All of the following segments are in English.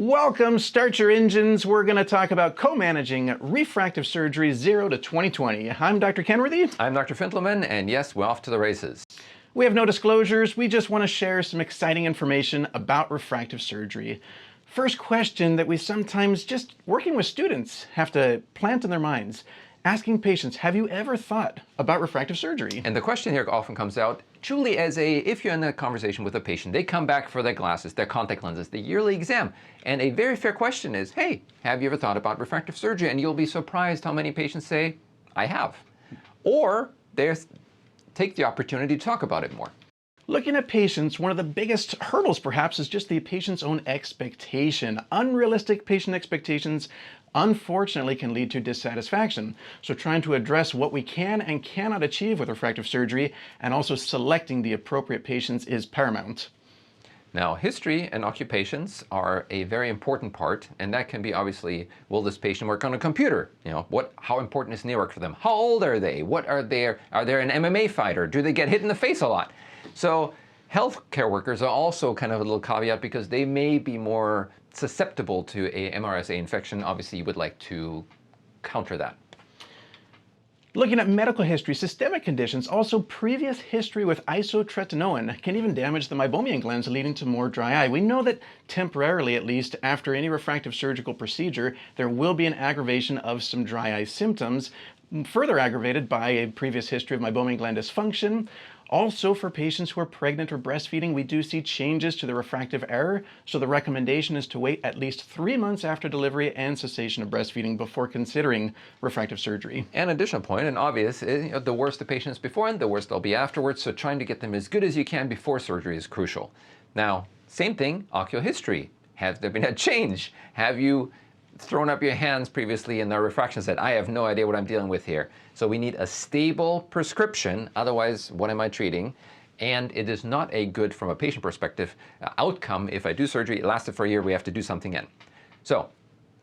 Welcome, start your engines. We're going to talk about co-managing refractive surgery 0 to 2020. I'm Dr. Kenworthy. I'm Dr. Fintleman, and yes, we're off to the races. We have no disclosures. We just want to share some exciting information about refractive surgery. First question that we sometimes, just working with students, have to plant in their minds. Asking patients, have you ever thought about refractive surgery? And the question here often comes out, truly as if you're in a conversation with a patient, they come back for their glasses, their contact lenses, the yearly exam. And a very fair question is, hey, have you ever thought about refractive surgery? And you'll be surprised how many patients say, I have. Or they take the opportunity to talk about it more. Looking at patients, one of the biggest hurdles perhaps is just the patient's own expectation. Unrealistic patient expectations unfortunately can lead to dissatisfaction. So trying to address what we can and cannot achieve with refractive surgery and also selecting the appropriate patients is paramount. Now, history and occupations are a very important part, and that can be obviously, will this patient work on a computer? How important is knee work for them? How old are they? Are they an MMA fighter? Do they get hit in the face a lot? So healthcare workers are also kind of a little caveat because they may be more susceptible to a MRSA infection. Obviously, you would like to counter that. Looking at medical history, systemic conditions, also previous history with isotretinoin can even damage the meibomian glands, leading to more dry eye. We know that temporarily, at least, after any refractive surgical procedure, there will be an aggravation of some dry eye symptoms, further aggravated by a previous history of meibomian gland dysfunction. Also, for patients who are pregnant or breastfeeding, we do see changes to the refractive error, so the recommendation is to wait at least 3 months after delivery and cessation of breastfeeding before considering refractive surgery. An additional point, and obvious, the worse the patient is before and the worse they'll be afterwards, so trying to get them as good as you can before surgery is crucial. Now, same thing, ocular history. Has there been a change? Have you thrown up your hands previously in the refraction said, I have no idea what I'm dealing with here. So we need a stable prescription, otherwise what am I treating? And it is not a good, from a patient perspective, outcome. If I do surgery, it lasted for a year, we have to do something in. So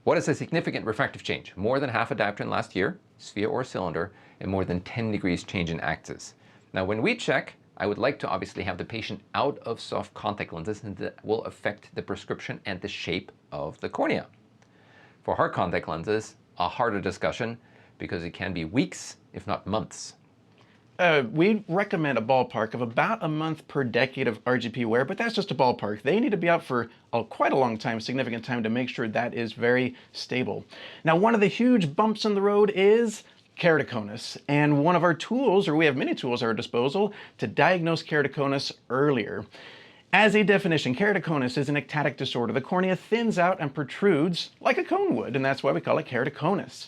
what is a significant refractive change? More than half a diopter last year, sphere or cylinder, and more than 10 degrees change in axis. Now when we check, I would like to obviously have the patient out of soft contact lenses, and that will affect the prescription and the shape of the cornea. For hard contact lenses, a harder discussion because it can be weeks, if not months. We recommend a ballpark of about a month per decade of RGP wear, but that's just a ballpark. They need to be out for quite a long time, significant time, to make sure that is very stable. Now, one of the huge bumps in the road is keratoconus, and one of our tools, or we have many tools at our disposal, to diagnose keratoconus earlier. As a definition, keratoconus is an ectatic disorder. The cornea thins out and protrudes like a cone would, and that's why we call it keratoconus.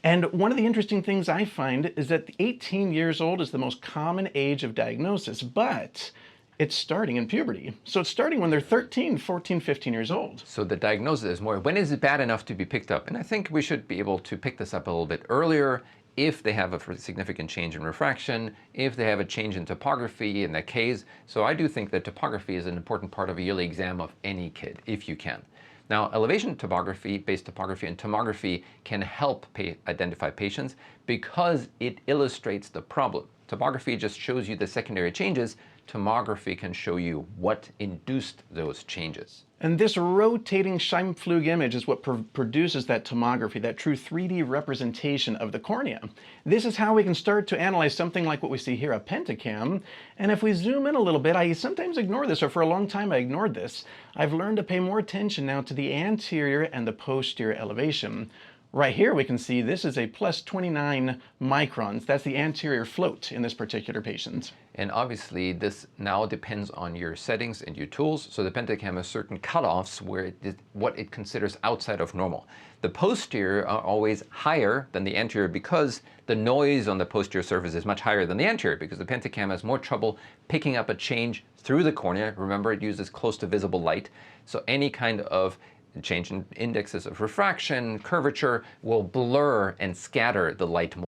And one of the interesting things I find is that 18 years old is the most common age of diagnosis, but it's starting in puberty. So it's starting when they're 13, 14, 15 years old. So the diagnosis is more, when is it bad enough to be picked up? And I think we should be able to pick this up a little bit earlier if they have a significant change in refraction, if they have a change in topography in the Ks. So I do think that topography is an important part of a yearly exam of any kid, if you can. Now, elevation topography, base topography, and tomography can help identify patients because it illustrates the problem. Topography just shows you the secondary changes. Tomography can show you what induced those changes. And this rotating Scheimpflug image is what produces that tomography, that true 3D representation of the cornea. This is how we can start to analyze something like what we see here, a pentacam. And if we zoom in a little bit, I sometimes ignore this, or for a long time I ignored this. I've learned to pay more attention now to the anterior and the posterior elevation. Right here we can see this is a plus 29 microns. That's the anterior float in this particular patient. And obviously this now depends on your settings and your tools. So the pentacam has certain cutoffs where what it considers outside of normal. The posterior are always higher than the anterior because the noise on the posterior surface is much higher than the anterior, because the pentacam has more trouble picking up a change through the cornea. Remember, it uses close to visible light. So any kind of change in indexes of refraction, curvature, will blur and scatter the light more.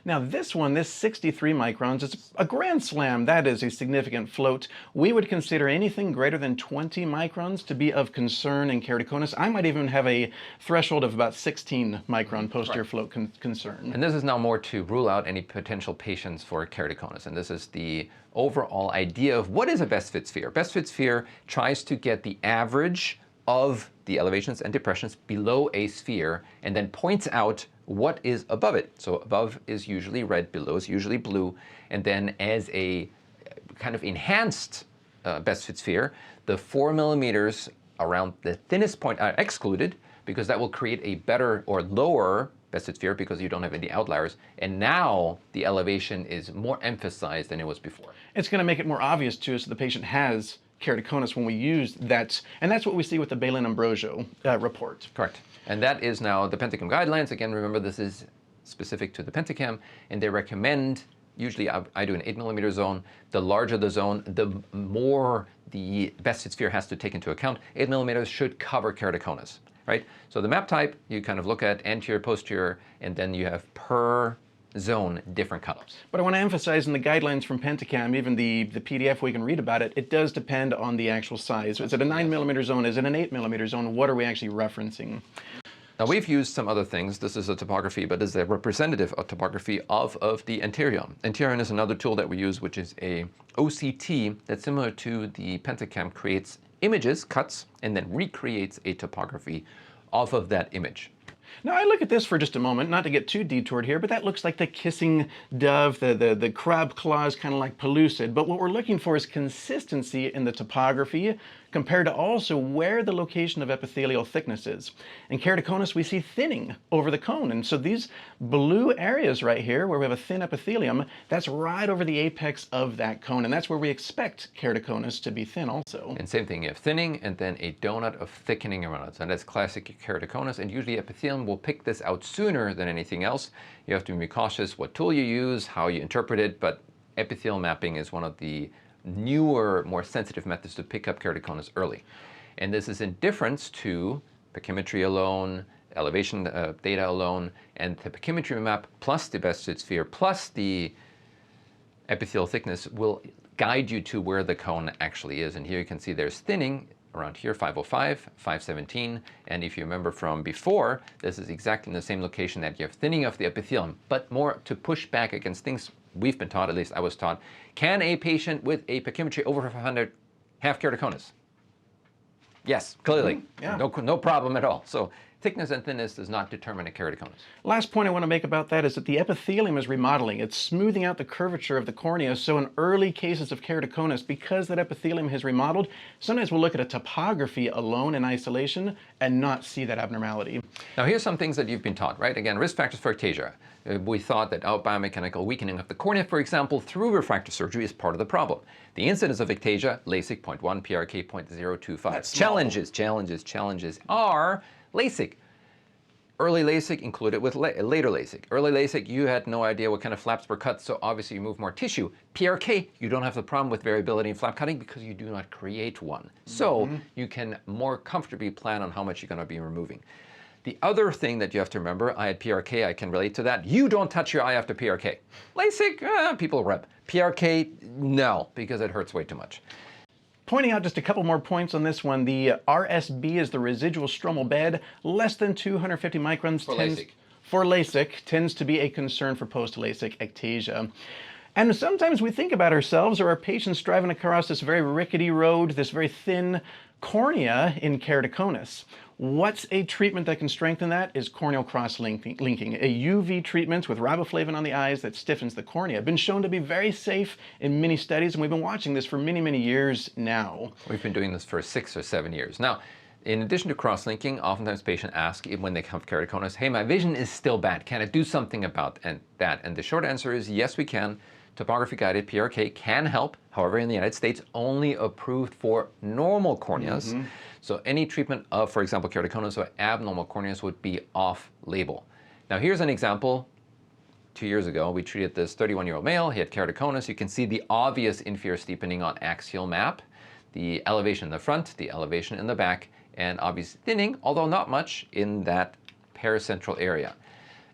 Now this one, this 63 microns, is a grand slam. That is a significant float. We would consider anything greater than 20 microns to be of concern in keratoconus. I might even have a threshold of about 16 micron posterior float concern. And this is now more to rule out any potential patients for keratoconus. And this is the overall idea of what is a best fit sphere. Best fit sphere tries to get the average of the elevations and depressions below a sphere and then points out what is above it. So above is usually red, below is usually blue, and then as a kind of enhanced best fit sphere, the 4 millimeters around the thinnest point are excluded because that will create a better or lower best fit sphere because you don't have any outliers. And now the elevation is more emphasized than it was before. It's going to make it more obvious to us that the patient has keratoconus when we use that, and that's what we see with the Balin-Ambrosio report. Correct. And that is now the Pentacam guidelines. Again, remember this is specific to the Pentacam, and they recommend, usually I do an 8 millimeter zone. The larger the zone, the more the best fit sphere has to take into account. 8 millimeters should cover keratoconus, right? So the map type, you kind of look at anterior, posterior, and then you have per zone different cutoffs. But I want to emphasize in the guidelines from Pentacam, even the PDF we can read about it, it does depend on the actual size. Is it a 9 millimeter zone? Is it an 8 millimeter zone? What are we actually referencing? Now we've used some other things. This is a topography, but this is a representative of topography of the Anterion. Anterion is another tool that we use, which is a OCT that's similar to the Pentacam, creates images, cuts, and then recreates a topography off of that image. Now I look at this for just a moment, not to get too detoured here, but that looks like the kissing dove, the crab claws, kind of like pellucid. But what we're looking for is consistency in the topography compared to also where the location of epithelial thickness is. In keratoconus, we see thinning over the cone. And so these blue areas right here, where we have a thin epithelium, that's right over the apex of that cone. And that's where we expect keratoconus to be thin also. And same thing, you have thinning and then a donut of thickening around it. And that's classic keratoconus. And usually epithelium will pick this out sooner than anything else. You have to be cautious what tool you use, how you interpret it, but epithelial mapping is one of the newer, more sensitive methods to pick up keratoconus early. And this is in difference to pachymetry alone, elevation data alone, and the pachymetry map plus the best fit sphere plus the epithelial thickness will guide you to where the cone actually is. And here you can see there's thinning around here, 505, 517. And if you remember from before, this is exactly in the same location that you have thinning of the epithelium, but more to push back against things we've been taught, at least I was taught. Can a patient with a pachymetry over 500 have keratoconus? Yes, clearly. Yeah. No problem at all. So thickness and thinness does not determine a keratoconus. Last point I want to make about that is that the epithelium is remodeling. It's smoothing out the curvature of the cornea. So in early cases of keratoconus, because that epithelium has remodeled, sometimes we'll look at a topography alone in isolation and not see that abnormality. Now here's some things that you've been taught, right? Again, risk factors for ectasia. We thought that biomechanical weakening of the cornea, for example, through refractive surgery is part of the problem. The incidence of ectasia, LASIK 0.1, PRK 0.025. Challenges are LASIK. Early LASIK included with later LASIK. Early LASIK, you had no idea what kind of flaps were cut, so obviously you move more tissue. PRK, you don't have the problem with variability in flap cutting because you do not create one. So you can more comfortably plan on how much you're going to be removing. The other thing that you have to remember, I had PRK, I can relate to that. You don't touch your eye after PRK. LASIK, people rub. PRK, no, because it hurts way too much. Pointing out just a couple more points on this one, the RSB is the residual stromal bed, less than 250 microns for LASIK tends to be a concern for post-LASIK ectasia. And sometimes we think about ourselves or our patients driving across this very rickety road, this very thin cornea in keratoconus. What's a treatment that can strengthen that is corneal cross-linking, a UV treatment with riboflavin on the eyes that stiffens the cornea. Been shown to be very safe in many studies, and we've been watching this for many, many years now. We've been doing this for 6 or 7 years. Now, in addition to cross-linking, oftentimes patients ask when they have keratoconus, hey, my vision is still bad. Can I do something about that? And the short answer is yes, we can. Topography-guided PRK can help. However, in the United States, only approved for normal corneas. So any treatment of, for example, keratoconus or abnormal corneas would be off-label. Now here's an example. 2 years ago, we treated this 31-year-old male. He had keratoconus. You can see the obvious inferior steepening on axial map, the elevation in the front, the elevation in the back, and obvious thinning, although not much, in that paracentral area.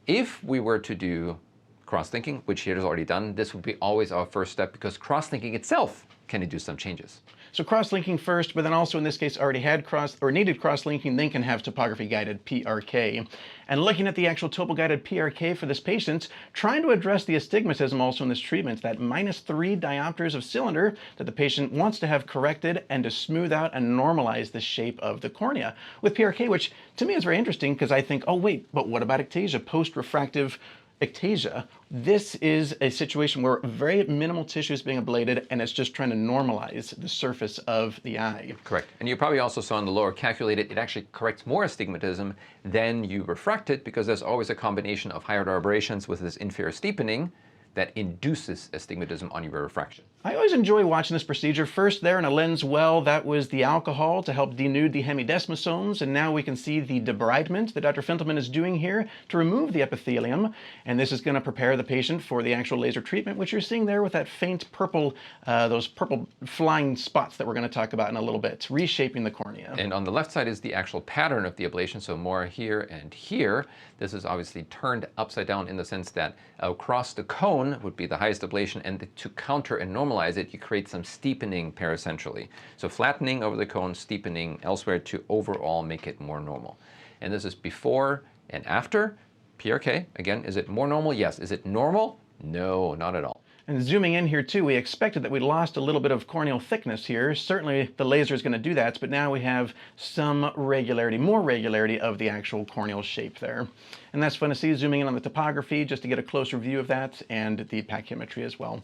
If we were to do cross-linking, which here is already done, this would be always our first step because cross-linking itself can you do some changes? So cross-linking first, but then also in this case already had needed cross-linking, then can have topography-guided PRK. And looking at the actual topo-guided PRK for this patient, trying to address the astigmatism also in this treatment, that -3 diopters of cylinder that the patient wants to have corrected and to smooth out and normalize the shape of the cornea with PRK, which to me is very interesting because I think, oh wait, but what about ectasia, post-refractive ectasia? This is a situation where very minimal tissue is being ablated and it's just trying to normalize the surface of the eye. Correct. And you probably also saw in the lower calculated, it actually corrects more astigmatism than you refracted, because there's always a combination of higher aberrations with this inferior steepening that induces astigmatism on your refraction. I always enjoy watching this procedure. First there in a lens well, that was the alcohol to help denude the hemidesmosomes, and now we can see the debridement that Dr. Fintelman is doing here to remove the epithelium, and this is going to prepare the patient for the actual laser treatment, which you're seeing there with that faint purple, those purple flying spots that we're going to talk about in a little bit, reshaping the cornea. And on the left side is the actual pattern of the ablation, so more here and here. This is obviously turned upside down in the sense that across the cone would be the highest ablation, and to counter and normalize it, you create some steepening paracentrally. So flattening over the cone, steepening elsewhere to overall make it more normal. And this is before and after PRK. Again, is it more normal? Yes. Is it normal? No, not at all. And zooming in here too, we expected that we lost a little bit of corneal thickness here. Certainly the laser is going to do that, but now we have some regularity, more regularity of the actual corneal shape there. And that's fun to see, zooming in on the topography just to get a closer view of that, and the pachymetry as well.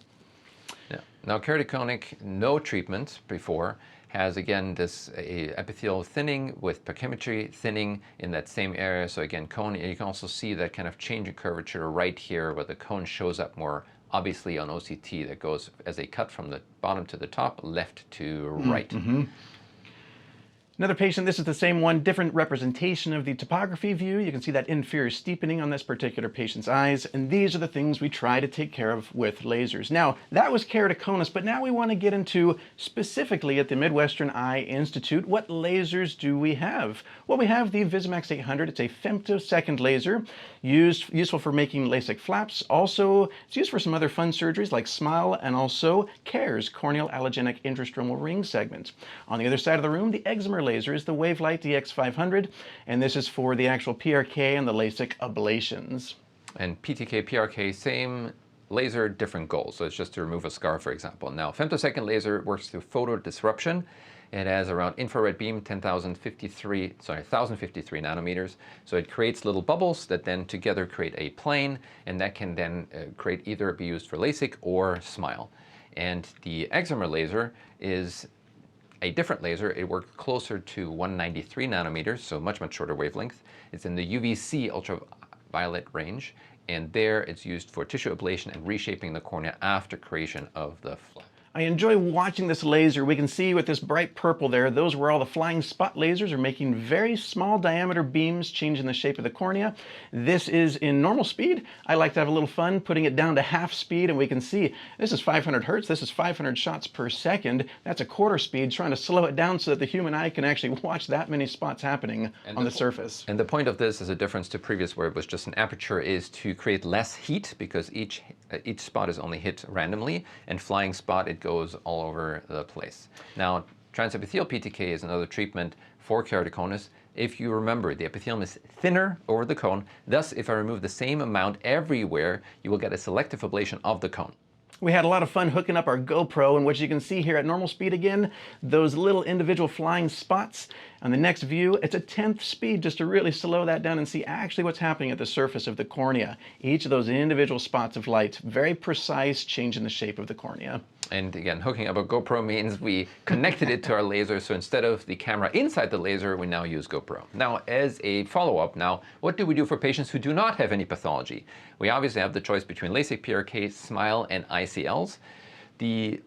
Yeah. Now keratoconic, no treatment before, has again this epithelial thinning with pachymetry thinning in that same area. So again, cone, you can also see that kind of change in curvature right here where the cone shows up more obviously on OCT, that goes as a cut from the bottom to the top, left to right. Mm-hmm. Another patient, this is the same one, different representation of the topography view. You can see that inferior steepening on this particular patient's eyes, and these are the things we try to take care of with lasers. Now, that was keratoconus, but now we want to get into specifically at the Midwestern Eye Institute, what lasers do we have? Well, we have the Visumax 800. It's a femtosecond laser, useful for making LASIK flaps. Also, it's used for some other fun surgeries like SMILE and also CARES, corneal allogenic intrastromal ring segment. On the other side of the room, the excimer laser is the Wavelight DX500, and this is for the actual PRK and the LASIK ablations. And PTK, PRK, same laser, different goal. So it's just to remove a scar, for example. Now, femtosecond laser works through photo disruption. It has around infrared beam, 1053 nanometers. So it creates little bubbles that then together create a plane, and that can then either be used for LASIK or SMILE. And the excimer laser is a different laser. It works closer to 193 nanometers, so much shorter wavelength. It's in the UVC ultraviolet range, and there it's used for tissue ablation and reshaping the cornea after creation of the flap. I enjoy watching this laser. We can see with this bright purple there, those were all the flying spot lasers are making very small diameter beams, changing the shape of the cornea. This is in normal speed. I like to have a little fun putting it down to half speed, and we can see this is 500 hertz. This is 500 shots per second. That's a quarter speed, trying to slow it down so that the human eye can actually watch that many spots happening on the surface. And the point of this is a difference to previous where it was just an aperture, is to create less heat, because each spot is only hit randomly, and flying spot, it goes all over the place. Now, transepithelial PTK is another treatment for keratoconus. If you remember, the epithelium is thinner over the cone. Thus, if I remove the same amount everywhere, you will get a selective ablation of the cone. We had a lot of fun hooking up our GoPro, and what you can see here at normal speed again, those little individual flying spots. On the next view, it's a 10th speed just to really slow that down and see actually what's happening at the surface of the cornea. Each of those individual spots of light, very precise change in the shape of the cornea. And again, hooking up a GoPro means we connected it to our laser, so instead of the camera inside the laser, we now use GoPro. Now, as a follow-up, what do we do for patients who do not have any pathology? We obviously have the choice between LASIK, PRK, SMILE, and ICLs. The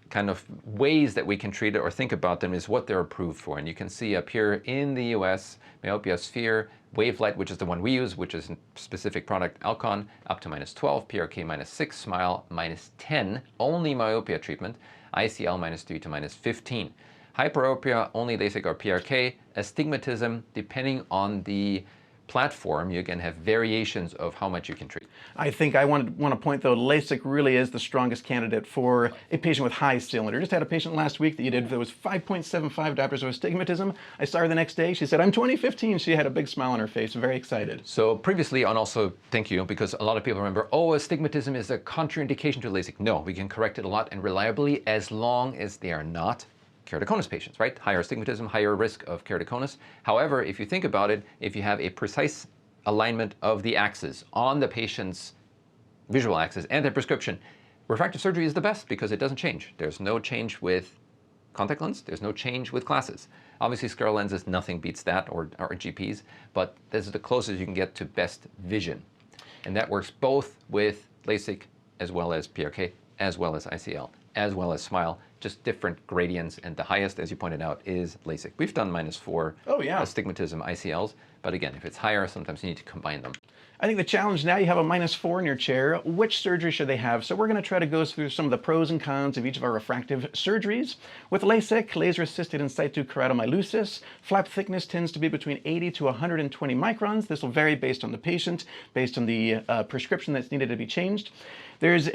kind of ways that we can treat it or think about them is what they're approved for. And you can see up here in the US, myopia sphere, Wavelight, which is the one we use, which is a specific product, Alcon, up to -12, PRK -6, SMILE -10, only myopia treatment, ICL -3 to -15. Hyperopia, only LASIK or PRK, astigmatism, depending on the platform, you can have variations of how much you can treat. I think I want to point, though, LASIK really is the strongest candidate for a patient with high cylinder. Just had a patient last week that you did that was 5.75 diopters of astigmatism. I saw her the next day. She said, I'm 2015. She had a big smile on her face, very excited. So previously, and also thank you, because a lot of people remember, oh, astigmatism is a contraindication to LASIK. No, we can correct it a lot and reliably as long as they are not keratoconus patients, right? Higher astigmatism, higher risk of keratoconus. However, if you think about it, if you have a precise alignment of the axis on the patient's visual axis and their prescription, refractive surgery is the best because it doesn't change. There's no change with contact lens. There's no change with glasses. Obviously, scleral lenses, nothing beats that, or GPs, but this is the closest you can get to best vision. And that works both with LASIK as well as PRK, as well as ICL, as well as SMILE, just different gradients, and the highest, as you pointed out, is LASIK. We've done -4 astigmatism ICLs, but again, if it's higher, sometimes you need to combine them. I think the challenge now, you have a -4 in your chair. Which surgery should they have? So we're going to try to go through some of the pros and cons of each of our refractive surgeries. With LASIK, laser-assisted in situ keratomylosis, flap thickness tends to be between 80 to 120 microns. This will vary based on the patient, based on the prescription that's needed to be changed. There's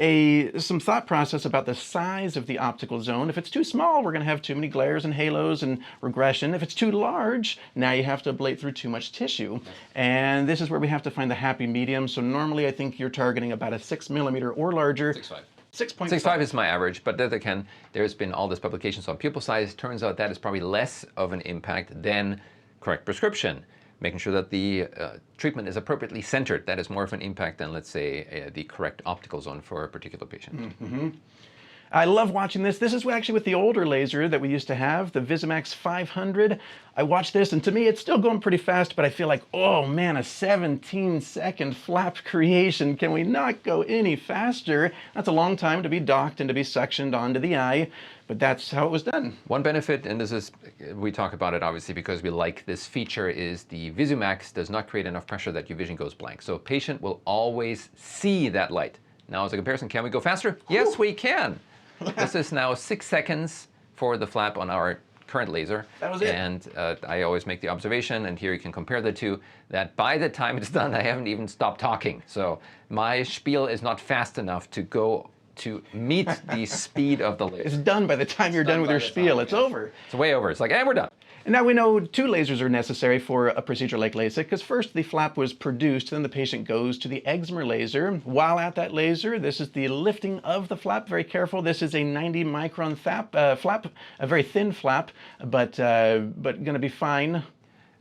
some thought process about the size of the optical zone. If it's too small, we're going to have too many glares and halos and regression. If it's too large, now you have to ablate through too much tissue. And this is where we have to find the happy medium. So normally I think you're targeting about a 6 millimeter or larger. 6.5. 6.5 is my average, but then again, there's been all this publications on pupil size. Turns out that is probably less of an impact than correct prescription. Making sure that the treatment is appropriately centered. That is more of an impact than, let's say, the correct optical zone for a particular patient. Mm-hmm. I love watching this. This is actually with the older laser that we used to have, the Visimax 500. I watched this, and to me, it's still going pretty fast, but I feel like, oh man, a 17-second flap creation. Can we not go any faster? That's a long time to be docked and to be suctioned onto the eye, but that's how it was done. One benefit, and this is, we talk about it obviously because we like this feature, is the Visumax does not create enough pressure that your vision goes blank. So a patient will always see that light. Now, as a comparison, can we go faster? Yes, we can. This is now 6 seconds for the flap on our current laser. That was it. And I always make the observation, and here you can compare the two, that by the time it's done, I haven't even stopped talking. So my spiel is not fast enough to go to meet the speed of the laser. It's done by the time you're done with your spiel. It's over. It's way over. It's like, and we're done. And now we know 2 lasers are necessary for a procedure like LASIK, because first the flap was produced, then the patient goes to the excimer laser. While at that laser, this is the lifting of the flap. Very careful. This is a 90 micron flap, a very thin flap, but going to be fine.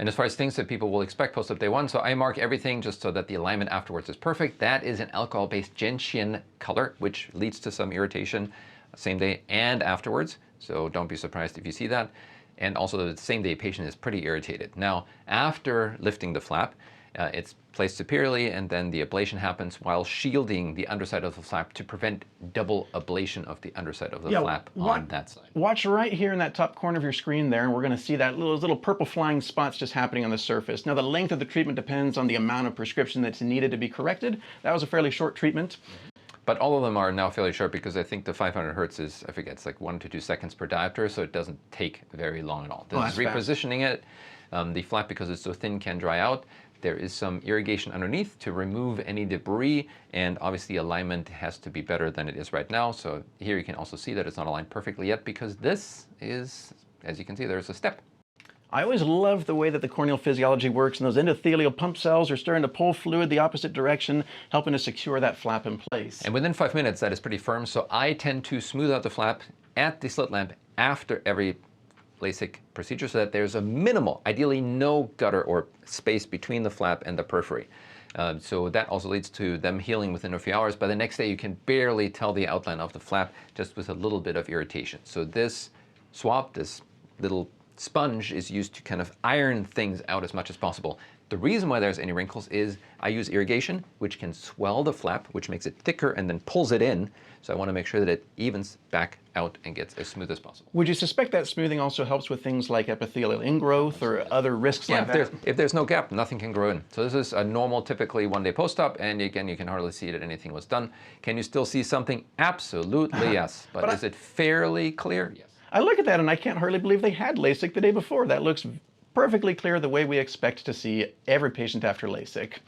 And as far as things that people will expect post-op day 1, so I mark everything just so that the alignment afterwards is perfect. That is an alcohol-based gentian color, which leads to some irritation same day and afterwards. So don't be surprised if you see that. And also the same day patient is pretty irritated. Now, after lifting the flap, it's placed superiorly, and then the ablation happens while shielding the underside of the flap to prevent double ablation of the underside of the flap on that side. Watch right here in that top corner of your screen there, and we're going to see that little purple flying spots just happening on the surface. Now, the length of the treatment depends on the amount of prescription that's needed to be corrected. That was a fairly short treatment. But all of them are now fairly short because I think the 500 hertz is, I forget, it's like 1 to 2 seconds per diopter, so it doesn't take very long at all. This is repositioning it. The flap, because it's so thin, can dry out. There is some irrigation underneath to remove any debris, and obviously alignment has to be better than it is right now. So here you can also see that it's not aligned perfectly yet because this is, as you can see, there's a step. I always love the way that the corneal physiology works, and those endothelial pump cells are starting to pull fluid the opposite direction, helping to secure that flap in place. And within 5 minutes, that is pretty firm. So I tend to smooth out the flap at the slit lamp after every LASIK procedure so that there's a minimal, ideally no gutter or space between the flap and the periphery. So that also leads to them healing within a few hours. By the next day, you can barely tell the outline of the flap just with a little bit of irritation. So this swab, this little sponge, is used to kind of iron things out as much as possible. The reason why there's any wrinkles is I use irrigation, which can swell the flap, which makes it thicker and then pulls it in. So I want to make sure that it evens back out and gets as smooth as possible. Would you suspect that smoothing also helps with things like epithelial ingrowth or other risks like that? If there's no gap, nothing can grow in. So this is a normal, typically 1 day post-op, and again, you can hardly see that anything was done. Can you still see something? Absolutely, yes. But is it fairly clear? Yes. I look at that and I can't hardly believe they had LASIK the day before. That looks perfectly clear the way we expect to see every patient after LASIK.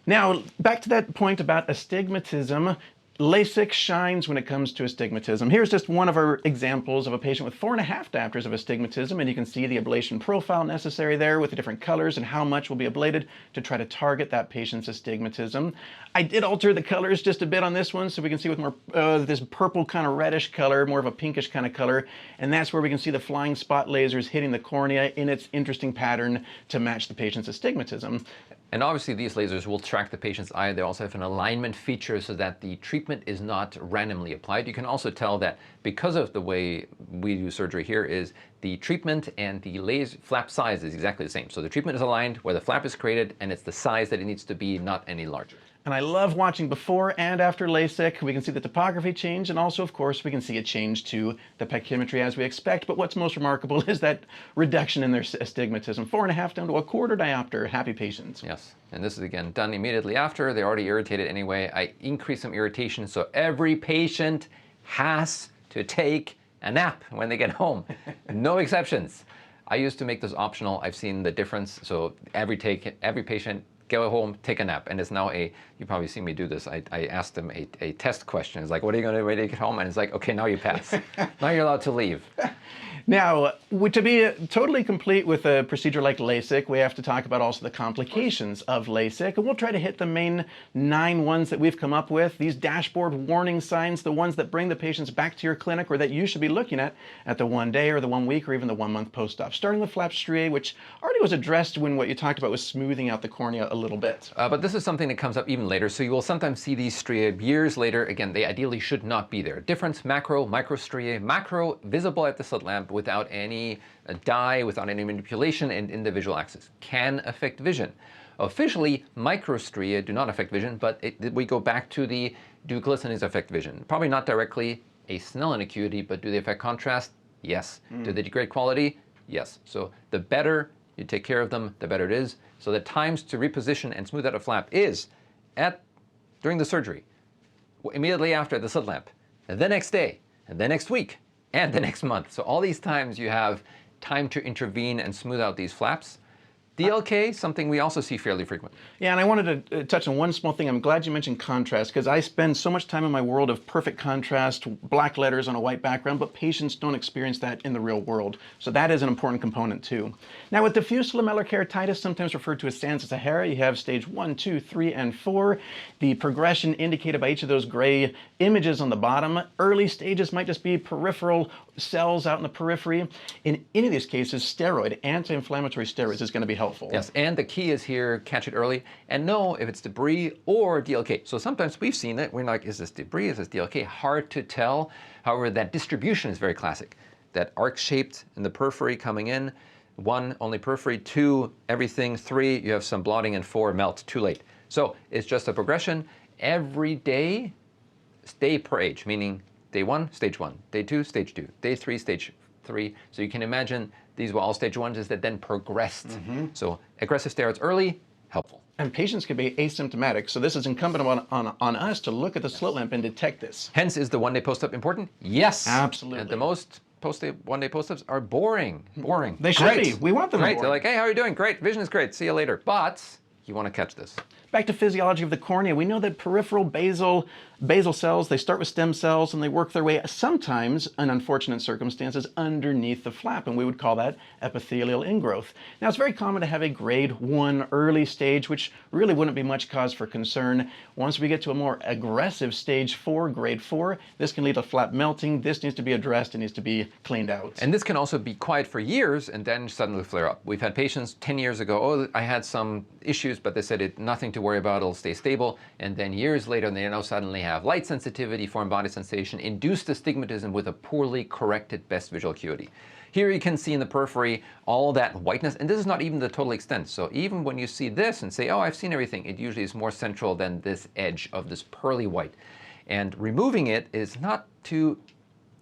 Now, back to that point about astigmatism. LASIK shines when it comes to astigmatism. Here's just one of our examples of a patient with 4.5 diopters of astigmatism, and you can see the ablation profile necessary there with the different colors and how much will be ablated to try to target that patient's astigmatism. I did alter the colors just a bit on this one so we can see with more this purple kind of reddish color, more of a pinkish kind of color, and that's where we can see the flying spot lasers hitting the cornea in its interesting pattern to match the patient's astigmatism. And obviously these lasers will track the patient's eye. They also have an alignment feature so that the treatment is not randomly applied. You can also tell that because of the way we do surgery here is the treatment and the laser flap size is exactly the same. So the treatment is aligned where the flap is created and it's the size that it needs to be, not any larger. And I love watching before and after LASIK. We can see the topography change, and also, of course, we can see a change to the pachymetry as we expect. But what's most remarkable is that reduction in their astigmatism, 4.5 down to 1/4 diopter. Happy patients. Yes, and this is again done immediately after. They're already irritated anyway. I increase some irritation, so every patient has to take a nap when they get home. No exceptions. I used to make this optional. I've seen the difference. So every patient, go home, take a nap. And it's now you probably see me do this. I asked them a test question. It's like, what are you going to do when you get home? And it's like, okay, now you pass. Now you're allowed to leave. Now, to be totally complete with a procedure like LASIK, we have to talk about also the complications of LASIK, and we'll try to hit the main 9 ones that we've come up with. These dashboard warning signs, the ones that bring the patients back to your clinic or that you should be looking at the 1 day or the 1 week or even the 1 month post-op. Starting with flap striae, which already was addressed when what you talked about was smoothing out the cornea a little bit. But this is something that comes up even later, so you will sometimes see these striae years later. Again, they ideally should not be there. Difference, macro, micro striae. Macro, visible at the slit lamp without any dye, without any manipulation and in the visual axis. Can affect vision. Officially, microstriae do not affect vision, but we go back to the do glycinids affect vision? Probably not directly a Snellen acuity, but do they affect contrast? Yes. Do they degrade quality? Yes. So the better you take care of them, the better it is. So the times to reposition and smooth out a flap is during the surgery, immediately after the slit lamp, and the next day, and the next week, and the next month. So all these times you have time to intervene and smooth out these flaps. DLK, something we also see fairly frequent. Yeah, and I wanted to touch on one small thing. I'm glad you mentioned contrast, because I spend so much time in my world of perfect contrast, black letters on a white background, but patients don't experience that in the real world. So that is an important component too. Now with diffuse lamellar keratitis, sometimes referred to as sans Sahara, you have stage 1, 2, 3, and 4. The progression indicated by each of those gray images on the bottom. Early stages might just be peripheral cells out in the periphery. In any of these cases, anti-inflammatory steroids is going to be helpful. Yes, and the key is here, catch it early, and know if it's debris or DLK. So sometimes we've seen it, we're like, is this debris, is this DLK? Hard to tell. However, that distribution is very classic. That arc-shaped in the periphery coming in, 1, only periphery, 2, everything, 3, you have some blotting, and 4, melt, too late. So it's just a progression. Every day, stay per age, meaning day 1, stage 1, day 2, stage 2, day 3, stage 3. So you can imagine these were all stage 1s that then progressed. So aggressive steroids early, helpful. And patients can be asymptomatic, so this is incumbent on us to look at the slit lamp and detect this. Hence, is the 1-day post-op important? Yes. Absolutely. And the most 1-day post-ups are boring. Boring. They should be. We want them Great. boring. They're like, hey, how are you doing? Great. Vision is great. See you later. But you want to catch this. Back to physiology of the cornea, we know that peripheral basal cells, they start with stem cells and they work their way, sometimes, in unfortunate circumstances, underneath the flap, and we would call that epithelial ingrowth. Now, it's very common to have a grade 1 early stage, which really wouldn't be much cause for concern. Once we get to a more aggressive stage 4, grade 4, this can lead to flap melting. This needs to be addressed and needs to be cleaned out. And this can also be quiet for years and then suddenly flare up. We've had patients 10 years ago, oh, I had some issues, but they said nothing to worry about, it'll stay stable. And then years later, they now suddenly have light sensitivity, foreign body sensation, induced astigmatism with a poorly corrected best visual acuity. Here you can see in the periphery all that whiteness, and this is not even the total extent. So even when you see this and say, oh, I've seen everything, it usually is more central than this edge of this pearly white. And removing it is not too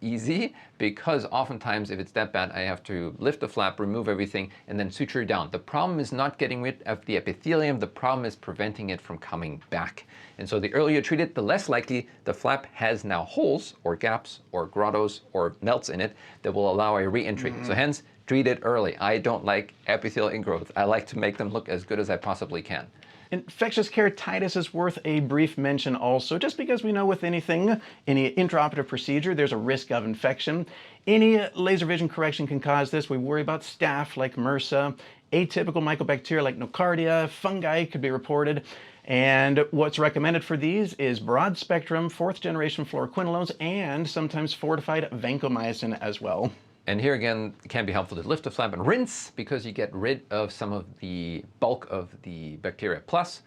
easy, because oftentimes if it's that bad, I have to lift the flap, remove everything, and then suture it down. The problem is not getting rid of the epithelium, the problem is preventing it from coming back. And so the earlier you treat it, the less likely the flap has now holes or gaps or grottos or melts in it that will allow a re-entry. So hence, Treat it early. I don't like epithelial ingrowth. I like to make them look as good as I possibly can. Infectious keratitis is worth a brief mention also, just because we know with any intraoperative procedure, there's a risk of infection. Any laser vision correction can cause this. We worry about staph like MRSA, atypical mycobacteria like nocardia, fungi could be reported. And what's recommended for these is broad spectrum, 4th generation fluoroquinolones, and sometimes fortified vancomycin as well. And here again, it can be helpful to lift the flap and rinse because you get rid of some of the bulk of the bacteria. Plus,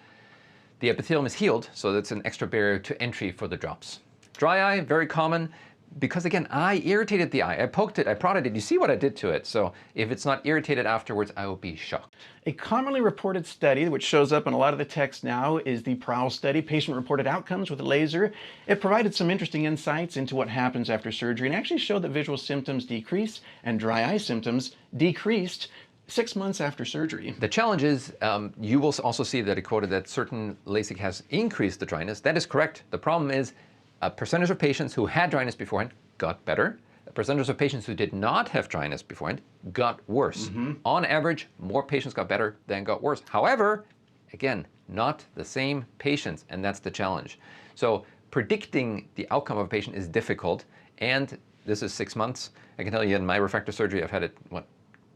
the epithelium is healed, so that's an extra barrier to entry for the drops. Dry eye, very common, because again, I irritated the eye. I poked it, I prodded it. You see what I did to it. So if it's not irritated afterwards, I will be shocked. A commonly reported study, which shows up in a lot of the text now, is the PROWL study, patient-reported outcomes with a laser. It provided some interesting insights into what happens after surgery and actually showed that visual symptoms decrease and dry eye symptoms decreased 6 months after surgery. The challenge is, you will also see that it quoted that certain LASIK has increased the dryness. That is correct. The problem is a percentage of patients who had dryness beforehand got better. A percentage of patients who did not have dryness beforehand got worse. On average, more patients got better than got worse. However, again, not the same patients, and that's the challenge. So predicting the outcome of a patient is difficult, and this is 6 months. I can tell you in my refractive surgery, I've had it,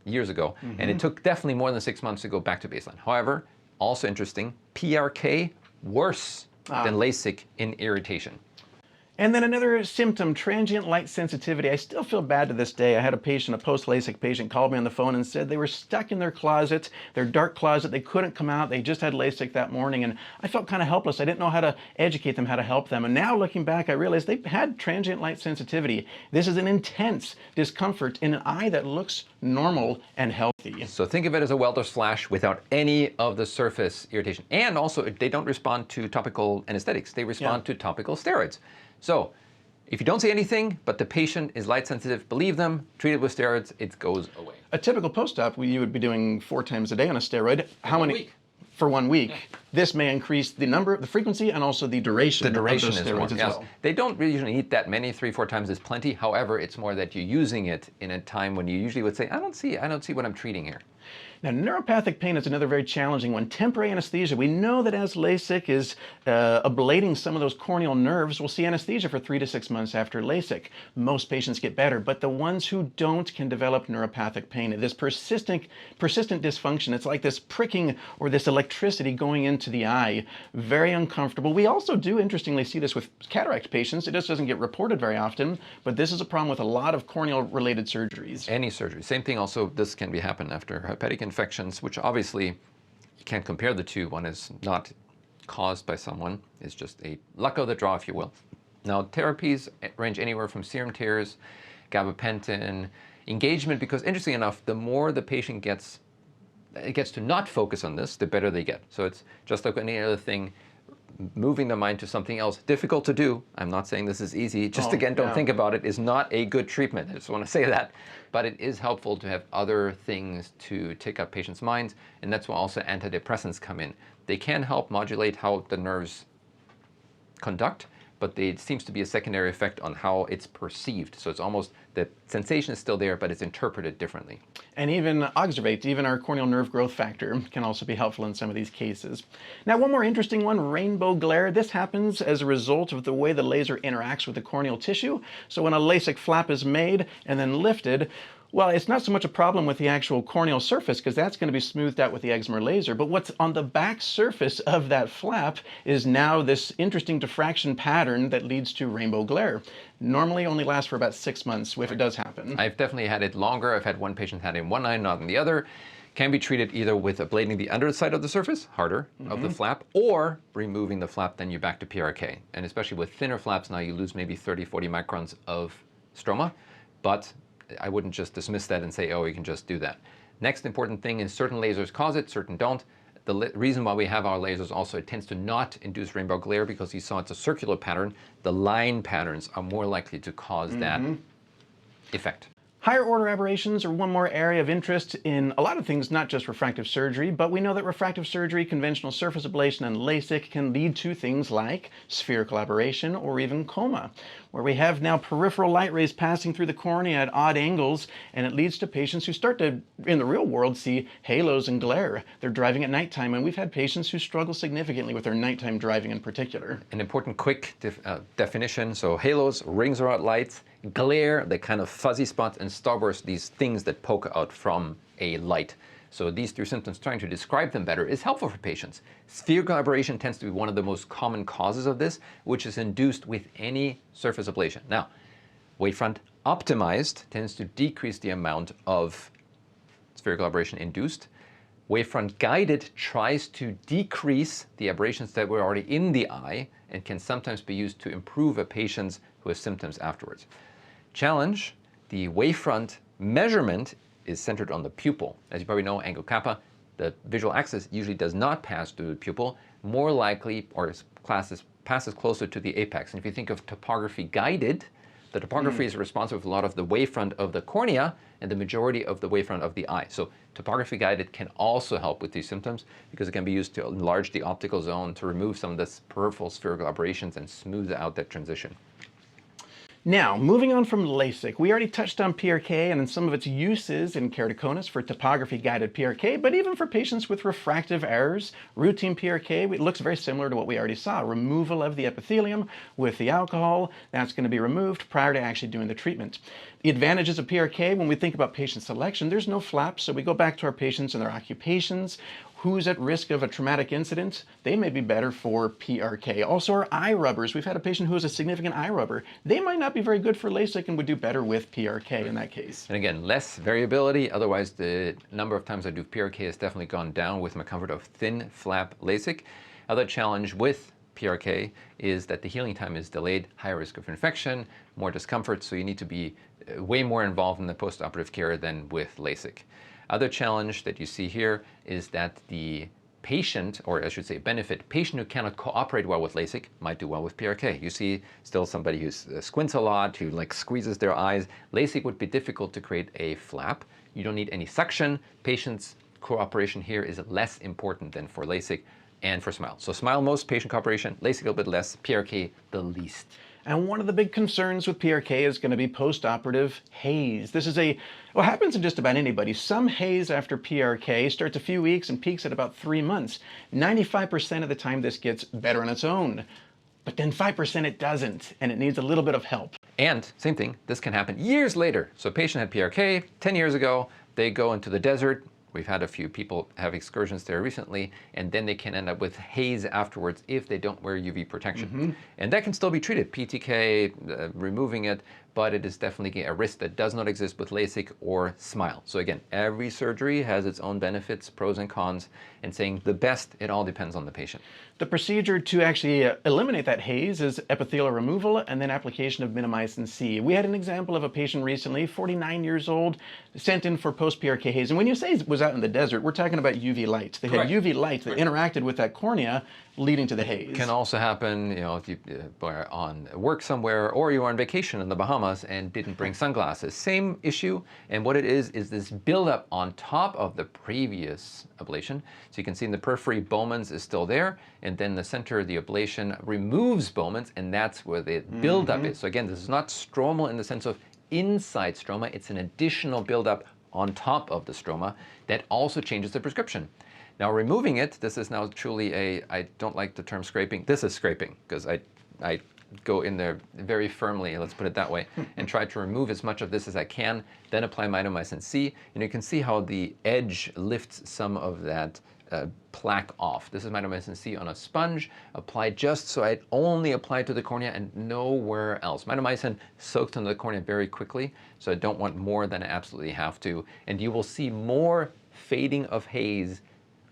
years ago, and it took definitely more than 6 months to go back to baseline. However, also interesting, PRK worse than LASIK in irritation. And then another symptom, transient light sensitivity. I still feel bad to this day. I had a patient, a post-LASIK patient, called me on the phone and said they were stuck in their closet, their dark closet. They couldn't come out. They just had LASIK that morning, and I felt kind of helpless. I didn't know how to educate them, how to help them. And now looking back, I realized they had transient light sensitivity. This is an intense discomfort in an eye that looks normal and healthy. So think of it as a welder's flash without any of the surface irritation. And also, they don't respond to topical anesthetics. They respond to topical steroids. So if you don't see anything, but the patient is light sensitive, believe them, treat it with steroids, it goes away. A typical post-op, you would be doing 4 times a day on a steroid. How many? Week. For 1 week. Yeah. This may increase the number, the frequency, and also the duration. The duration of those steroids is more, as well. They don't really usually need that many. 3-4 times is plenty. However, it's more that you're using it in a time when you usually would say, I don't see what I'm treating here. Now, neuropathic pain is another very challenging one. Temporary anesthesia. We know that as LASIK is ablating some of those corneal nerves, we'll see anesthesia for 3 to 6 months after LASIK. Most patients get better, but the ones who don't can develop neuropathic pain. This persistent dysfunction. It's like this pricking or this electricity going into the eye. Very uncomfortable. We also do, interestingly, see this with cataract patients. It just doesn't get reported very often, but this is a problem with a lot of corneal-related surgeries. Any surgery. Same thing also, this can happen after hepatic infections, which obviously you can't compare the two. One is not caused by someone, it's just a luck of the draw, if you will. Now, therapies range anywhere from serum tears, gabapentin, engagement, because interestingly enough, the more the patient gets to not focus on this, the better they get. So it's just like any other thing, moving the mind to something else. Difficult to do. I'm not saying this is easy. Just again, don't think about it. Is not a good treatment. I just want to say that. But it is helpful to have other things to take up patients' minds, and that's why also antidepressants come in. They can help modulate how the nerves conduct, but it seems to be a secondary effect on how it's perceived. So it's almost, the sensation is still there, but it's interpreted differently. And even oxybate, even our corneal nerve growth factor, can also be helpful in some of these cases. Now, one more interesting one, rainbow glare. This happens as a result of the way the laser interacts with the corneal tissue. So when a LASIK flap is made and then lifted, well, it's not so much a problem with the actual corneal surface, because that's going to be smoothed out with the excimer laser, but what's on the back surface of that flap is now this interesting diffraction pattern that leads to rainbow glare. Normally only lasts for about 6 months if it does happen. I've definitely had it longer. I've had one patient had it in one eye, not in the other. Can be treated either with ablating the underside of the surface, harder, of the flap, or removing the flap, then you're back to PRK. And especially with thinner flaps, now you lose maybe 30, 40 microns of stroma, but I wouldn't just dismiss that and say, oh, you can just do that. Next important thing is certain lasers cause it, certain don't. The reason why we have our lasers also, it tends to not induce rainbow glare because you saw it's a circular pattern. The line patterns are more likely to cause that effect. Higher order aberrations are one more area of interest in a lot of things, not just refractive surgery, but we know that refractive surgery, conventional surface ablation, and LASIK can lead to things like spherical aberration or even coma. where we have now peripheral light rays passing through the cornea at odd angles, and it leads to patients who start to, in the real world, see halos and glare. They're driving at nighttime, and we've had patients who struggle significantly with their nighttime driving in particular. An important quick definition. So halos, rings around lights, glare, the kind of fuzzy spots, and starburst, these things that poke out from a light. So these three symptoms, trying to describe them better is helpsful for patients. Spherical aberration tends to be one of the most common causes of this, which is induced with any surface ablation. Now, wavefront optimized tends to decrease the amount of spherical aberration induced. Wavefront guided tries to decrease the aberrations that were already in the eye and can sometimes be used to improve a patient who has symptoms afterwards. Challenge, the wavefront measurement is centered on the pupil. As you probably know, angle kappa, the visual axis usually does not pass through the pupil, more likely, or passes closer to the apex. And if you think of topography guided, the topography is responsible for a lot of the wavefront of the cornea and the majority of the wavefront of the eye. So topography guided can also help with these symptoms because it can be used to enlarge the optical zone to remove some of this peripheral spherical aberrations and smooth out that transition. Now, moving on from LASIK, we already touched on PRK and some of its uses in keratoconus for topography-guided PRK, but even for patients with refractive errors, routine PRK, it looks very similar to what we already saw. Removal of the epithelium with the alcohol, that's going to be removed prior to actually doing the treatment. The advantages of PRK, when we think about patient selection, there's no flaps, so we go back to our patients and their occupations. Who's at risk of a traumatic incident, they may be better for PRK. Also our eye rubbers. We've had a patient who has a significant eye rubber. They might not be very good for LASIK and would do better with PRK in that case. And again, less variability. Otherwise, the number of times I do PRK has definitely gone down with my comfort of thin flap LASIK. Other challenge with PRK is that the healing time is delayed, higher risk of infection, more discomfort, so you need to be way more involved in the postoperative care than with LASIK. Other challenge that you see here is that the patient, or I should say benefit, patient who cannot cooperate well with LASIK might do well with PRK. You see still somebody who squints a lot, who like squeezes their eyes. LASIK would be difficult to create a flap. You don't need any suction. Patient's cooperation here is less important than for LASIK and for SMILE. So SMILE, most patient cooperation, LASIK a little bit less, PRK the least. And one of the big concerns with PRK is going to be postoperative haze. This is what happens in just about anybody. Some haze after PRK starts a few weeks and peaks at about 3 months. 95% of the time this gets better on its own. But then 5% it doesn't, and it needs a little bit of help. And same thing, this can happen years later. So a patient had PRK 10 years ago, they go into the desert. We've had a few people have excursions there recently, and then they can end up with haze afterwards if they don't wear UV protection. And that can still be treated, PTK, removing it, but it is definitely a risk that does not exist with LASIK or SMILE. So again, every surgery has its own benefits, pros and cons, and saying the best, it all depends on the patient. The procedure to actually eliminate that haze is epithelial removal and then application of mitomycin C. We had an example of a patient recently, 49 years old, sent in for post-PRK haze. And when you say it was out in the desert, we're talking about UV light. They had UV light that interacted with that cornea, leading to the haze. Can also happen, you know, if you are on work somewhere or you are on vacation in the Bahamas and didn't bring sunglasses. Same issue, and what it is this buildup on top of the previous ablation. So you can see in the periphery, Bowman's is still there, and then the center of the ablation removes Bowman's, and that's where the buildup is. So again, this is not stromal in the sense of inside stroma, it's an additional buildup on top of the stroma that also changes the prescription. Now removing it, this is now truly I don't like the term scraping. This is scraping because I go in there very firmly, let's put it that way, and try to remove as much of this as I can, then apply mitomycin C, and you can see how the edge lifts some of that plaque off. This is mitomycin C on a sponge, applied just so I only apply to the cornea and nowhere else. Mitomycin soaks into the cornea very quickly, so I don't want more than I absolutely have to, and you will see more fading of haze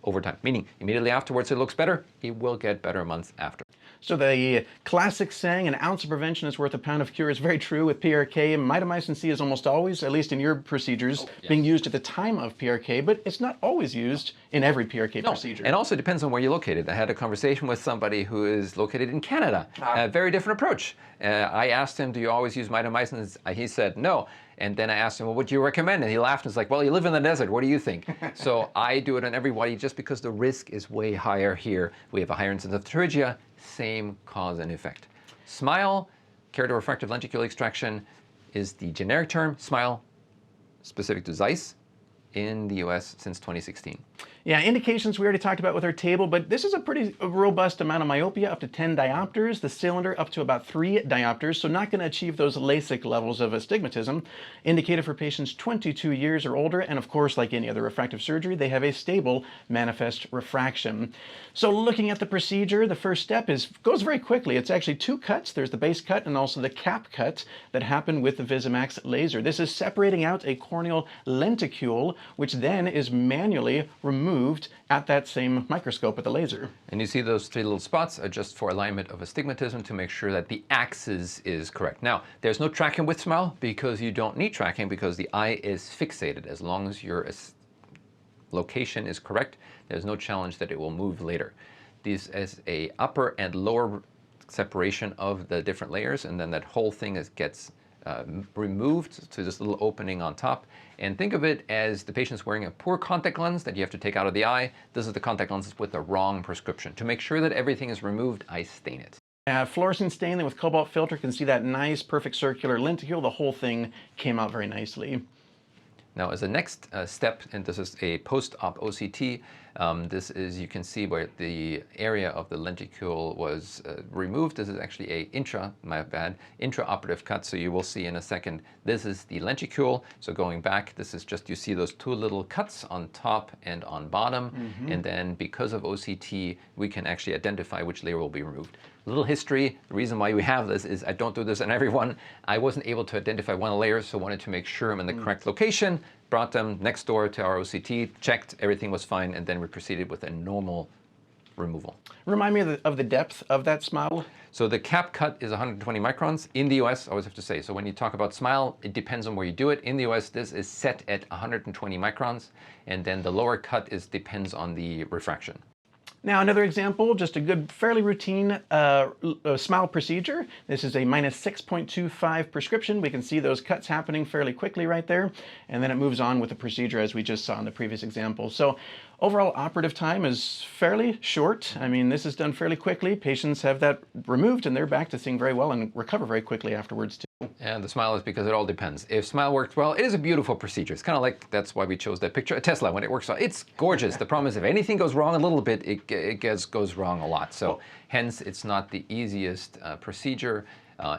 over time, meaning immediately afterwards it looks better, it will get better months after. So the classic saying, an ounce of prevention is worth a pound of cure, is very true with PRK. Mitomycin C is almost always, at least in your procedures, being used at the time of PRK, but it's not always used in every PRK procedure. And also depends on where you're located. I had a conversation with somebody who is located in Canada. A very different approach. I asked him, do you always use mitomycin? He said no. And then I asked him, well, what do you recommend? And he laughed and was like, well, you live in the desert. What do you think? So I do it on everybody just because the risk is way higher here. We have a higher incidence of pterygia, same cause and effect. SMILE, Keratorefractive lenticular extraction is the generic term. SMILE, specific to Zeiss, in the US since 2016. Yeah, indications we already talked about with our table, but this is a pretty robust amount of myopia, up to 10 diopters, the cylinder up to about 3 diopters, so not going to achieve those LASIK levels of astigmatism. Indicated for patients 22 years or older, and of course, like any other refractive surgery, they have a stable manifest refraction. So looking at the procedure, the first step goes very quickly. It's actually 2 cuts. There's the base cut and also the cap cut that happen with the Visimax laser. This is separating out a corneal lenticule, which then is manually removed at that same microscope with the laser. And you see those 3 little spots are just for alignment of astigmatism to make sure that the axis is correct. Now, there's no tracking with SMILE because you don't need tracking because the eye is fixated. As long as your location is correct, there's no challenge that it will move later. This is a upper and lower separation of the different layers, and then that whole thing gets removed to this little opening on top. And think of it as the patient's wearing a poor contact lens that you have to take out of the eye. This is the contact lenses with the wrong prescription. To make sure that everything is removed, I stain it. Fluorescein stain, then with cobalt filter, can see that nice, perfect circular lenticule. The whole thing came out very nicely. Now, as a next step, and this is a post-op OCT, this is, you can see where the area of the lenticule was removed. This is actually a intraoperative cut, so you will see in a second. This is the lenticule, so going back, this is just, you see those 2 little cuts on top and on bottom, and then because of OCT, we can actually identify which layer will be removed. A little history, the reason why we have this is I don't do this on everyone. I wasn't able to identify one of the layers, so wanted to make sure I'm in the correct location, brought them next door to our OCT, checked, everything was fine, and then we proceeded with a normal removal. Remind me of the depth of that SMILE. So the cap cut is 120 microns. In the US, I always have to say, so when you talk about SMILE, it depends on where you do it. In the US, this is set at 120 microns, and then the lower cut depends on the refraction. Now another example, just a good, fairly routine SMILE procedure. This is a -6.25 prescription. We can see those cuts happening fairly quickly right there, and then it moves on with the procedure as we just saw in the previous example. So overall operative time is fairly short. I mean, this is done fairly quickly. Patients have that removed and they're back to seeing very well and recover very quickly afterwards too. And the SMILE is because it all depends. If SMILE works well, it is a beautiful procedure. It's kind of like, that's why we chose that picture of Tesla when it works well. It's gorgeous. The problem is if anything goes wrong a little bit, it goes wrong a lot. So hence, it's not the easiest procedure.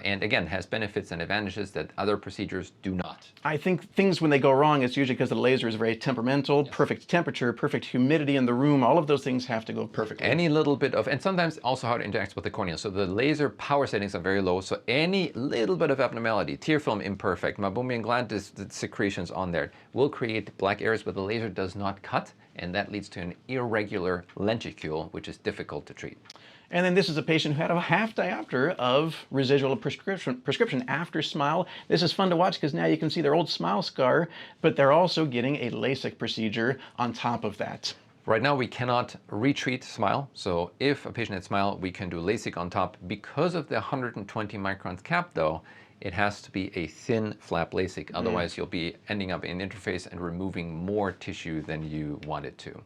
And again, has benefits and advantages that other procedures do not. I think things when they go wrong, it's usually because the laser is very temperamental, perfect temperature, perfect humidity in the room. All of those things have to go perfectly. Any little bit of, and sometimes also how it interacts with the cornea. So the laser power settings are very low. So any little bit of abnormality, tear film imperfect, meibomian gland secretions on there will create black areas, but the laser does not cut. And that leads to an irregular lenticule, which is difficult to treat. And then this is a patient who had a half diopter of residual prescription after SMILE. This is fun to watch because now you can see their old SMILE scar, but they're also getting a LASIK procedure on top of that. Right now we cannot retreat SMILE. So if a patient had SMILE, we can do LASIK on top. Because of the 120 microns cap though, it has to be a thin flap LASIK. Otherwise you'll be ending up in interface and removing more tissue than you want it to.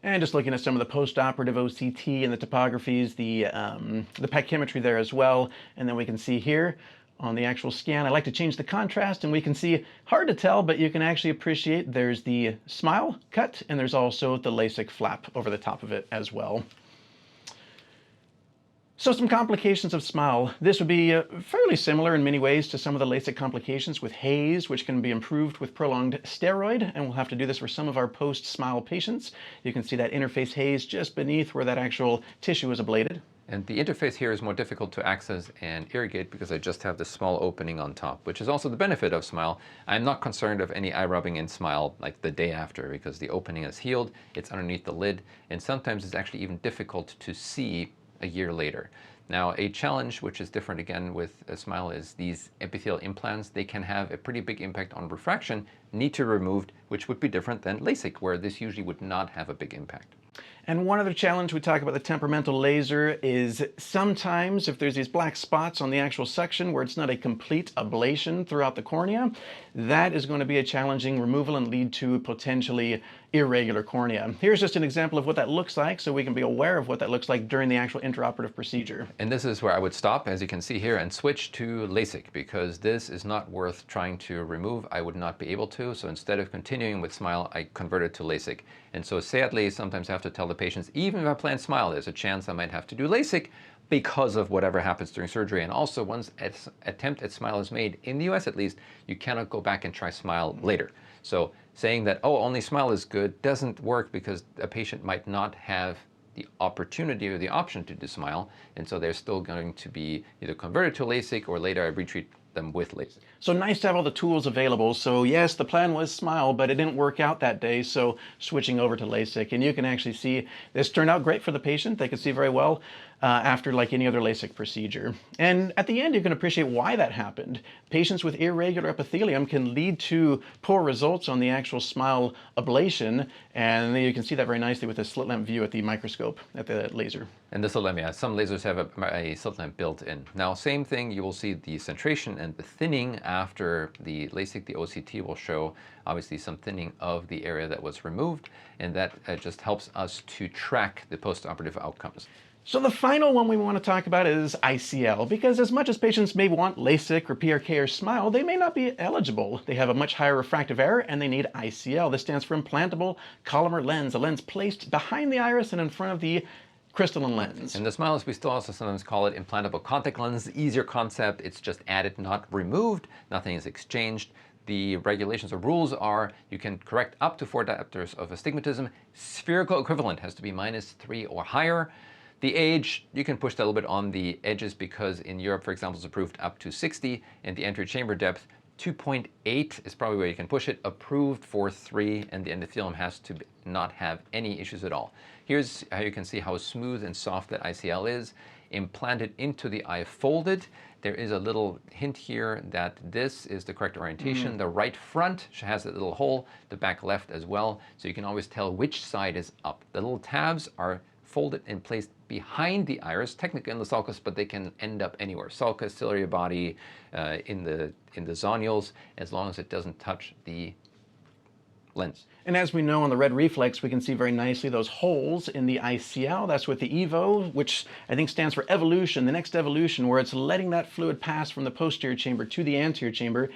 And just looking at some of the post-operative OCT and the topographies, the pachymetry there as well. And then we can see here on the actual scan, I like to change the contrast and we can see, hard to tell, but you can actually appreciate there's the SMILE cut and there's also the LASIK flap over the top of it as well. So some complications of SMILE. This would be fairly similar in many ways to some of the LASIK complications with haze, which can be improved with prolonged steroid, and we'll have to do this for some of our post-SMILE patients. You can see that interface haze just beneath where that actual tissue is ablated. And the interface here is more difficult to access and irrigate because I just have this small opening on top, which is also the benefit of SMILE. I'm not concerned of any eye rubbing in SMILE like the day after because the opening is healed, it's underneath the lid, and sometimes it's actually even difficult to see a year later. Now, a challenge which is different again with SMILE is these epithelial implants. They can have a pretty big impact on refraction, need to be removed, which would be different than LASIK, where this usually would not have a big impact. And one other challenge we talk about the temperamental laser is sometimes if there's these black spots on the actual section where it's not a complete ablation throughout the cornea, that is going to be a challenging removal and lead to potentially irregular cornea. Here's just an example of what that looks like so we can be aware of what that looks like during the actual intraoperative procedure. And this is where I would stop, as you can see here, and switch to LASIK, because this is not worth trying to remove. I would not be able to. So instead of continuing with SMILE, I converted to LASIK. And so sadly, sometimes I have to tell the patients, even if I plan SMILE, there's a chance I might have to do LASIK because of whatever happens during surgery. And also, once an attempt at SMILE is made, in the US at least, you cannot go back and try SMILE later. So saying that, oh, only SMILE is good, doesn't work, because a patient might not have the opportunity or the option to do SMILE, and so they're still going to be either converted to LASIK or later I retreat them with LASIK. So nice to have all the tools available. So yes, the plan was SMILE, but it didn't work out that day, so switching over to LASIK. And you can actually see this turned out great for the patient. They could see very well after like any other LASIK procedure. And at the end, you can appreciate why that happened. Patients with irregular epithelium can lead to poor results on the actual SMILE ablation, and you can see that very nicely with the slit lamp view at the microscope, at the laser. And this will let me, some lasers have a slit lamp built in. Now, same thing, you will see the centration and the thinning after the LASIK. The OCT will show obviously some thinning of the area that was removed, and that just helps us to track the postoperative outcomes. So the final one we want to talk about is ICL, because as much as patients may want LASIK or PRK or SMILE, they may not be eligible. They have a much higher refractive error and they need ICL. This stands for implantable columnar lens, a lens placed behind the iris and in front of the crystalline lens. And the SMILE, we still also sometimes call it implantable contact lens. Easier concept, it's just added, not removed. Nothing is exchanged. The regulations or rules are you can correct up to 4 diopters of astigmatism. Spherical equivalent has to be -3 or higher. The age, you can push that a little bit on the edges, because in Europe, for example, it's approved up to 60, and the anterior chamber depth, 2.8 is probably where you can push it, approved for 3, and the endothelium has to not have any issues at all. Here's how you can see how smooth and soft that ICL is. Implanted into the eye, folded. There is a little hint here that this is the correct orientation. The right front has a little hole, the back left as well, so you can always tell which side is up. The little tabs are folded and placed behind the iris, technically in the sulcus, but they can end up anywhere. Sulcus, ciliary body, in the zonules, as long as it doesn't touch the lens. And as we know on the red reflex, we can see very nicely those holes in the ICL. That's with the EVO, which I think stands for evolution, the next evolution, where it's letting that fluid pass from the posterior chamber to the anterior chamber,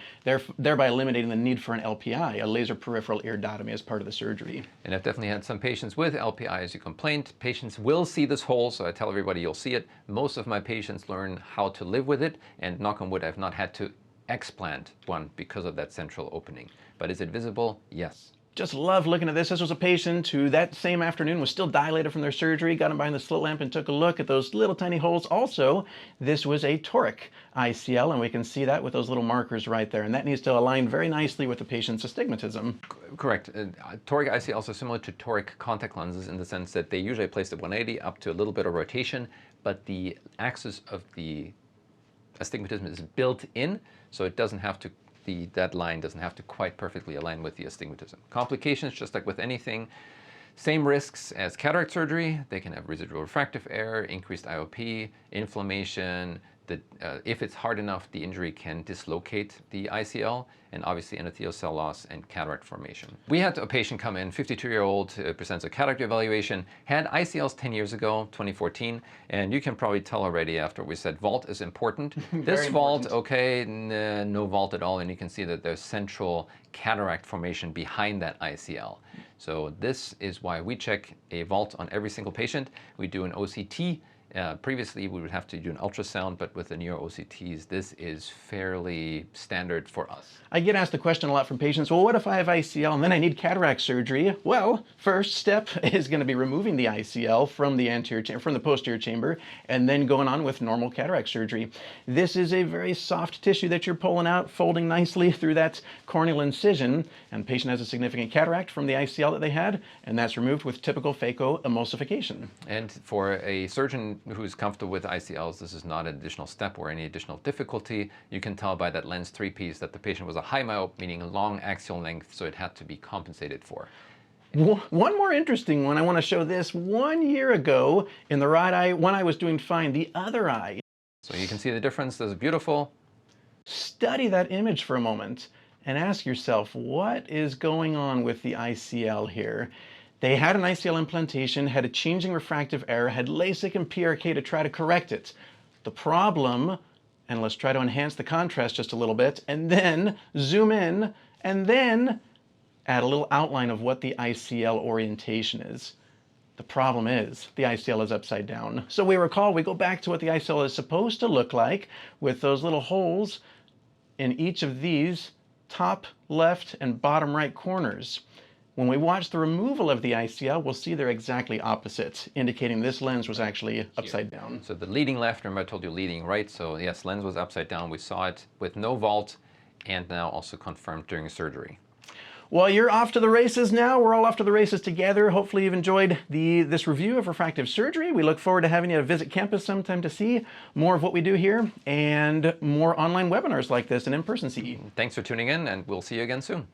thereby eliminating the need for an LPI, a laser peripheral iridotomy, as part of the surgery. And I've definitely had some patients with LPI as a complaint. Patients will see this hole, so I tell everybody you'll see it. Most of my patients learn how to live with it, and knock on wood, I've not had to explant one because of that central opening. But is it visible? Yes. Just love looking at this. This was a patient who that same afternoon was still dilated from their surgery, got him behind the slit lamp and took a look at those little tiny holes. Also, this was a toric ICL, and we can see that with those little markers right there. And that needs to align very nicely with the patient's astigmatism. Correct. Toric ICLs are similar to toric contact lenses in the sense that they usually placed at 180 up to a little bit of rotation, but the axis of the astigmatism is built in, so it doesn't have to that line doesn't have to quite perfectly align with the astigmatism. Complications, just like with anything, same risks as cataract surgery. They can have residual refractive error, increased IOP, inflammation. If it's hard enough, the injury can dislocate the ICL, and obviously endothelial cell loss and cataract formation. We had a patient come in, 52-year-old, presents a cataract evaluation, had ICLs 10 years ago, 2014, and you can probably tell already after we said vault is important. This vault, okay, no vault at all, and you can see that there's central cataract formation behind that ICL. So this is why we check a vault on every single patient. We do an OCT. Previously, we would have to do an ultrasound, but with the neuro OCTs, this is fairly standard for us. I get asked the question a lot from patients, well, what if I have ICL and then I need cataract surgery? Well, first step is going to be removing the ICL from the posterior chamber, and then going on with normal cataract surgery. This is a very soft tissue that you're pulling out, folding nicely through that corneal incision, and the patient has a significant cataract from the ICL that they had, and that's removed with typical phacoemulsification. And for a surgeon who's comfortable with ICLs, this is not an additional step or any additional difficulty. You can tell by that lens 3-piece that the patient was a high myope, meaning a long axial length, so it had to be compensated for. One more interesting one, I want to show this. 1 year ago, in the right eye, one eye was doing fine, the other eye. So you can see the difference. This is beautiful. Study that image for a moment. and ask yourself, what is going on with the ICL here? They had an ICL implantation, had a changing refractive error, had LASIK and PRK to try to correct it. The problem, and let's try to enhance the contrast just a little bit, and then zoom in, and then add a little outline of what the ICL orientation is. The problem is the ICL is upside down. So we go back to what the ICL is supposed to look like with those little holes in each of these top left and bottom right corners. When we watch the removal of the ICL, we'll see they're exactly opposite, indicating this lens was actually upside down. So the leading left, remember I told you leading right, so yes, lens was upside down. We saw it with no vault and now also confirmed during surgery. Well, you're off to the races now. We're all off to the races together. Hopefully you've enjoyed this review of refractive surgery. We look forward to having you visit campus sometime to see more of what we do here and more online webinars like this and in-person CE. Thanks for tuning in, and we'll see you again soon.